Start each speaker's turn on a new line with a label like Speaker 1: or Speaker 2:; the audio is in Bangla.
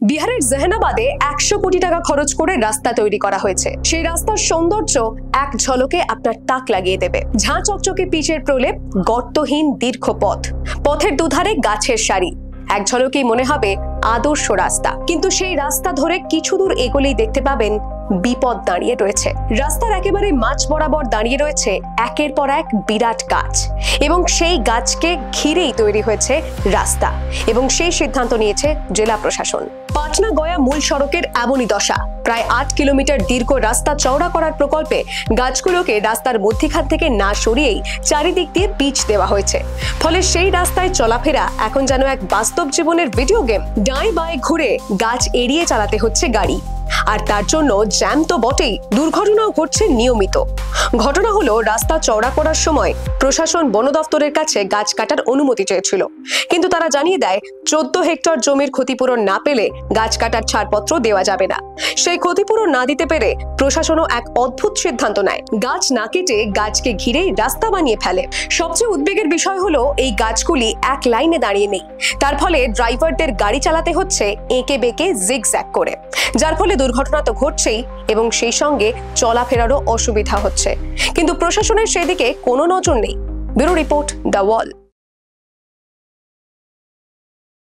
Speaker 1: বিহারের জেহানাবাদে 100 কোটি টাকা খরচ করে রাস্তা তৈরি করা হয়েছে। সেই রাস্তার সৌন্দর্য এক ঝলকে আপনার তাক লাগিয়ে দেবে। ঝাঁ চকচকে পিচের প্রলেপ, গর্তহীন দীর্ঘ পথ, পথের দুধারে গাছের সারি, এক ঝলকেই মনে হবে আদর্শ রাস্তা। কিন্তু সেই রাস্তা ধরে কিছু দূর এগোলেই দেখতে পাবেন বিপদ দাঁড়িয়ে রয়েছে। রাস্তার একেবারে মাঝ বরাবর দাঁড়িয়ে রয়েছে একের পর এক বিরাট গাছ, এবং সেই গাছকে ঘিরেই তৈরি হয়েছে রাস্তা। এবং সেই সিদ্ধান্ত নিয়েছে জেলা প্রশাসন। পাটনা গয়া মূল সড়কের এমনই দশা। প্রায় 8 কিলোমিটার দীর্ঘ রাস্তা চওড়া করার প্রকল্পে গাছগুলোকে রাস্তার মধ্যখান থেকে না সরিয়েই চারিদিক দিয়ে পিচ দেওয়া হয়েছে। ফলে সেই রাস্তায় চলাফেরা এখন যেন এক বাস্তব জীবনের ভিডিও গেম। ডাঁই বাঁয়ে ঘুরে গাছ এড়িয়ে চালাতে হচ্ছে গাড়ি, আর তার জন্য জ্যাম তো বটেই, দুর্ঘটনাও ঘটছে নিয়মিত। ঘটনা হলো, রাস্তা চওড়া করার সময় প্রশাসন বন দপ্তরের কাছে গাছ কাটার অনুমতি চেয়েছিল, কিন্তু তারা জানিয়ে দেয় 14 হেক্টর জমির ক্ষতিপূরণ না পেলে গাছ কাটার ছাড়পত্র দেওয়া যাবে না। সেই ক্ষতিপূরণ না দিতে পেরে প্রশাসনও এক অদ্ভুত সিদ্ধান্ত নেয়, গাছ না কেটে গাছকে ঘিরেই রাস্তা বানিয়ে ফেলে। সবচেয়ে উদ্বেগের বিষয় হলো, এই গাছগুলি এক লাইনে দাঁড়িয়ে নেই। তার ফলে ড্রাইভারদের গাড়ি চালাতে হচ্ছে এঁকে বেঁকে জিগজ্যাগ করে, যার ফলে দুর্ঘটনা তো ঘটছেই এবং সেই সঙ্গে চলাফেরারও অসুবিধা হচ্ছে। কিন্তু প্রশাসনের সেদিকে কোনো নজর নেই। Bureau report, the wall.